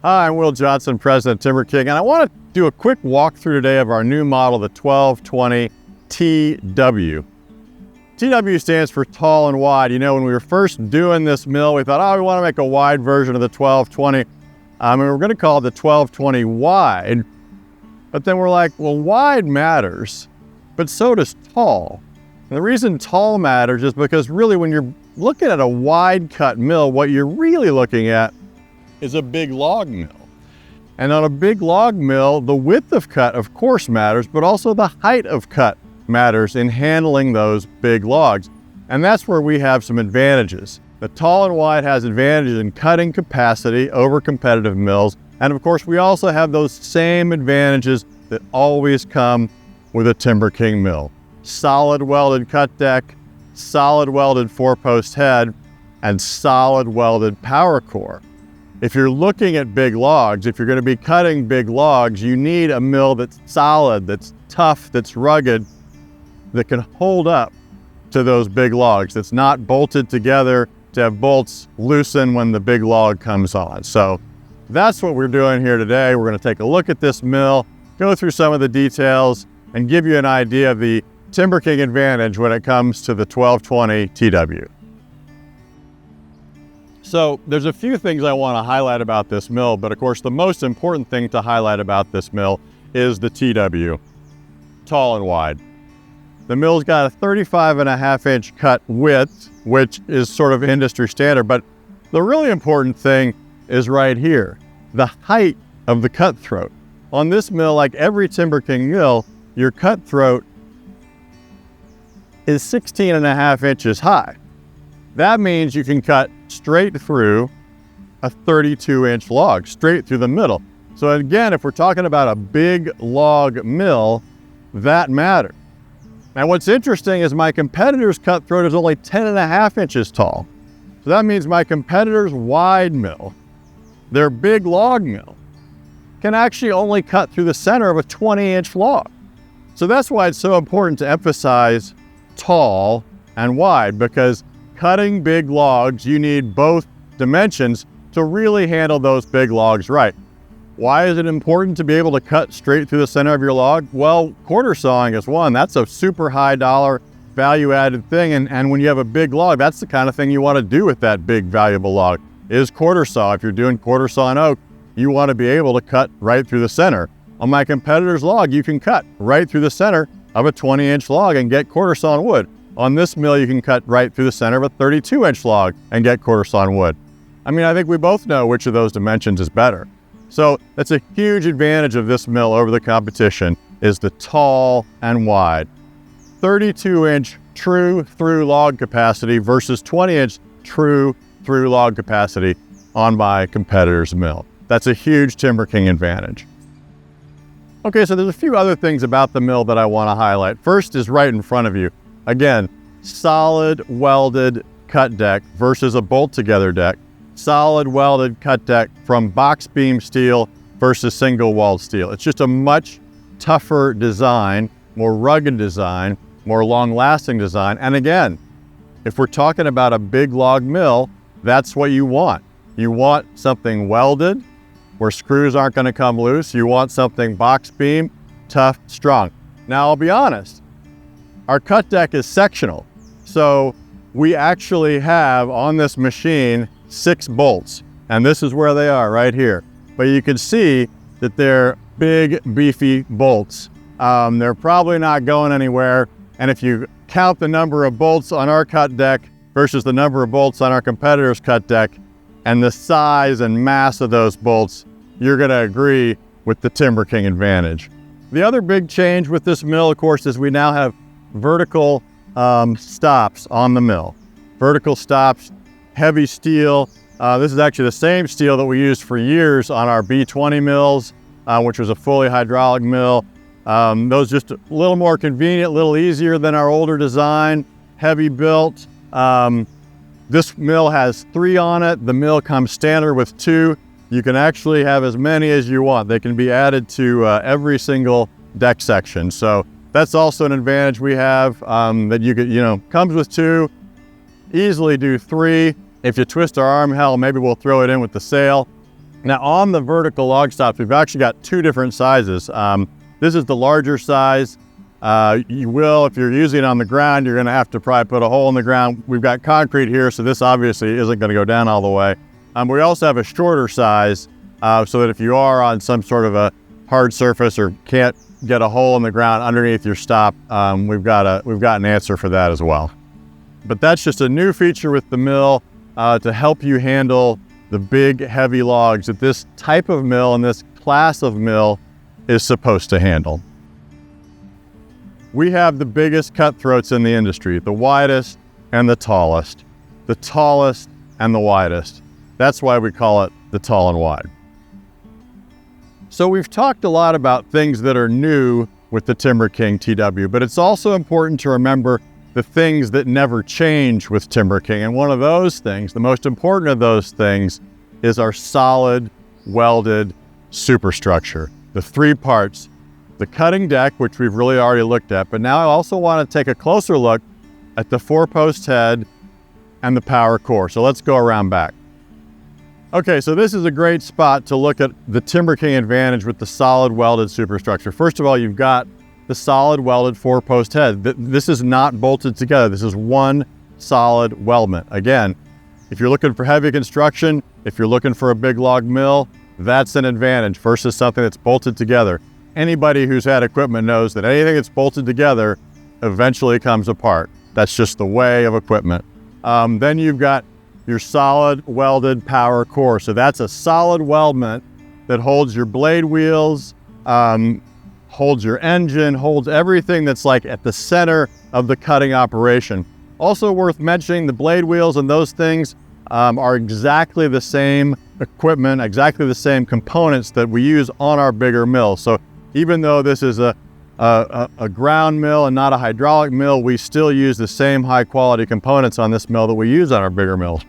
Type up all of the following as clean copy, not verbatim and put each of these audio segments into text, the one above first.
Hi, I'm Will Johnson, President of TimberKing, and I want to do a quick walkthrough today of our new model, the 1220 TW. TW stands for tall and wide. You know, when we were first doing this mill, we thought, we want to make a wide version of the 1220. And we're going to call it the 1220 wide. But then we're like, well, wide matters, but so does tall. And the reason tall matters is because really when you're looking at a wide cut mill, what you're really looking at is a big log mill. And on a big log mill, the width of cut, of course, matters, but also the height of cut matters in handling those big logs. And that's where we have some advantages. The tall and wide has advantages in cutting capacity over competitive mills. And of course, we also have those same advantages that always come with a TimberKing mill. Solid welded cut deck, solid welded 4-post head, and solid welded power core. If you're looking at big logs, if you're going to be cutting big logs, you need a mill that's solid, that's tough, that's rugged, that can hold up to those big logs, that's not bolted together to have bolts loosen when the big log comes on. So that's what we're doing here today. We're going to take a look at this mill, go through some of the details, and give you an idea of the TimberKing advantage when it comes to the 1220 TW. So there's a few things I want to highlight about this mill, but of course the most important thing to highlight about this mill is the TW, tall and wide. The mill's got a 35.5-inch cut width, which is sort of industry standard, but the really important thing is right here, the height of the cut throat. On this mill, like every TimberKing mill, your cut throat is 16.5 inches high. That means you can cut straight through a 32-inch log, straight through the middle. So again, if we're talking about a big log mill, that matters. Now what's interesting is my competitor's cut throat is only 10.5 inches tall. So that means my competitor's wide mill, their big log mill, can actually only cut through the center of a 20-inch log. So that's why it's so important to emphasize tall and wide, because cutting big logs, you need both dimensions to really handle those big logs right. Why is it important to be able to cut straight through the center of your log? Well, quarter sawing is one. That's a super high dollar value added thing. And when you have a big log, that's the kind of thing you want to do with that big valuable log is quarter saw. If you're doing quarter saw and oak, you want to be able to cut right through the center. On my competitor's log, you can cut right through the center of a 20-inch log and get quarter sawn wood. On this mill, you can cut right through the center of a 32-inch log and get quarter sawn wood. I mean, I think we both know which of those dimensions is better. So that's a huge advantage of this mill over the competition is the tall and wide. 32-inch true through log capacity versus 20-inch true through log capacity on my competitor's mill. That's a huge TimberKing advantage. Okay, so there's a few other things about the mill that I want to highlight. First is right in front of you. Again, solid welded cut deck versus a bolt together deck. Solid welded cut deck from box beam steel versus single walled steel. It's just a much tougher design, more rugged design, more long lasting design. And again, if we're talking about a big log mill, that's what you want. You want something welded where screws aren't going to come loose. You want something box beam, tough, strong. Now I'll be honest, our cut deck is sectional. So we actually have on this machine 6 bolts, and this is where they are right here. But you can see that they're big, beefy bolts. They're probably not going anywhere. And if you count the number of bolts on our cut deck versus the number of bolts on our competitor's cut deck and the size and mass of those bolts, you're going to agree with the TimberKing advantage. The other big change with this mill, of course, is we now have vertical stops on the mill. Vertical stops, heavy steel. This is actually the same steel that we used for years on our B20 mills, which was a fully hydraulic mill. Those just a little more convenient, a little easier than our older design, heavy built. This mill has 3 on it. The mill comes standard with 2. You can actually have as many as you want. They can be added to every single deck section. So that's also an advantage we have, that you could, comes with 2, easily do 3. If you twist our arm, hell, maybe we'll throw it in with the sail. Now on the vertical log stops, we've actually got two different sizes. This is the larger size. You will, if you're using it on the ground, you're gonna have to probably put a hole in the ground. We've got concrete here, so this obviously isn't gonna go down all the way. We also have a shorter size, so that if you are on some sort of a hard surface or can't get a hole in the ground underneath your stop, we've got an answer for that as well. But that's just a new feature with the mill to help you handle the big, heavy logs that this type of mill and this class of mill is supposed to handle. We have the biggest cutthroats in the industry, the widest and the tallest and the widest. That's why we call it the tall and wide. So we've talked a lot about things that are new with the TimberKing TW, but it's also important to remember the things that never change with TimberKing. And one of those things, the most important of those things, is our solid welded superstructure. The three parts, the cutting deck, which we've really already looked at, but now I also want to take a closer look at the 4-post head and the power core. So let's go around back. Okay, so this is a great spot to look at the TimberKing advantage with the solid welded superstructure. First of all, you've got the solid welded 4-post head. This is not bolted together. This is one solid weldment. Again, if you're looking for heavy construction, if you're looking for a big log mill, that's an advantage versus something that's bolted together. Anybody who's had equipment knows that anything that's bolted together eventually comes apart. That's just the way of equipment. Then you've got your solid welded power core. So that's a solid weldment that holds your blade wheels, holds your engine, holds everything that's like at the center of the cutting operation. Also worth mentioning, the blade wheels and those things are exactly the same equipment, exactly the same components that we use on our bigger mill. So even though this is a ground mill and not a hydraulic mill, we still use the same high quality components on this mill that we use on our bigger mills.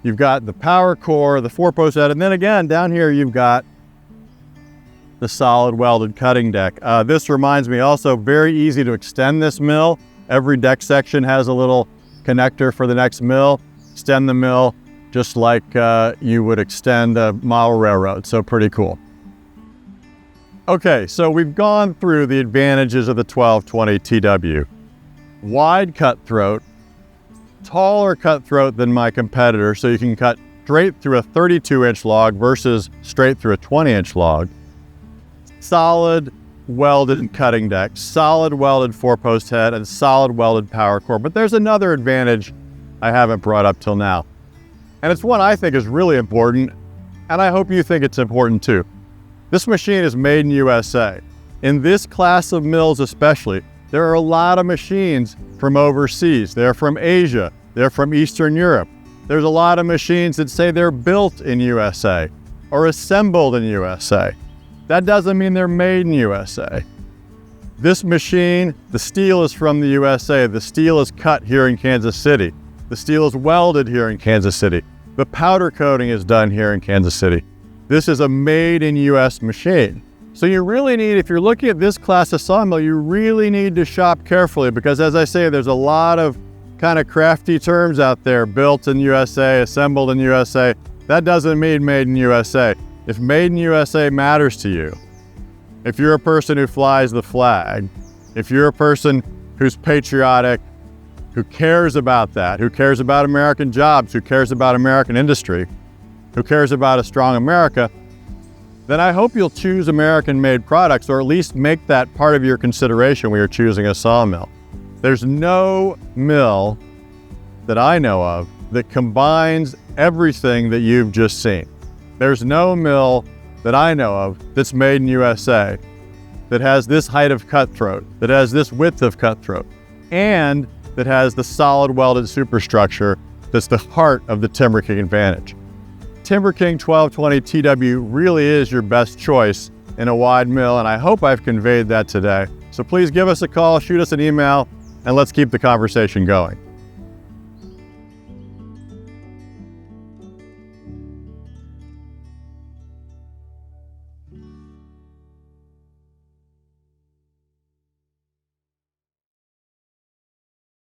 You've got the power core, the 4-post head, and then again, down here you've got the solid welded cutting deck. This reminds me also, very easy to extend this mill. Every deck section has a little connector for the next mill. Extend the mill just like you would extend a model railroad, so pretty cool. Okay, so we've gone through the advantages of the 1220 TW. Wide cutthroat, taller cutthroat than my competitor, so you can cut straight through a 32-inch log versus straight through a 20-inch log. Solid welded cutting deck, solid welded 4-post head, and solid welded power core. But there's another advantage I haven't brought up till now. And it's one I think is really important, and I hope you think it's important too. This machine is made in USA. In this class of mills especially, there are a lot of machines from overseas. They're from Asia, they're from Eastern Europe. There's a lot of machines that say they're built in USA or assembled in USA. That doesn't mean they're made in USA. This machine, the steel is from the USA. The steel is cut here in Kansas City. The steel is welded here in Kansas City. The powder coating is done here in Kansas City. This is a made in US machine. So you really need, if you're looking at this class of sawmill, you really need to shop carefully because as I say, there's a lot of kind of crafty terms out there, built in USA, assembled in USA. That doesn't mean made in USA. If made in USA matters to you, if you're a person who flies the flag, if you're a person who's patriotic, who cares about that, who cares about American jobs, who cares about American industry, who cares about a strong America, then I hope you'll choose American-made products, or at least make that part of your consideration when you're choosing a sawmill. There's no mill that I know of that combines everything that you've just seen. There's no mill that I know of that's made in USA that has this height of cutthroat, that has this width of cutthroat, and that has the solid welded superstructure that's the heart of the TimberKing advantage. TimberKing 1220 TW really is your best choice in a wide mill, and I hope I've conveyed that today. So please give us a call, shoot us an email, and let's keep the conversation going.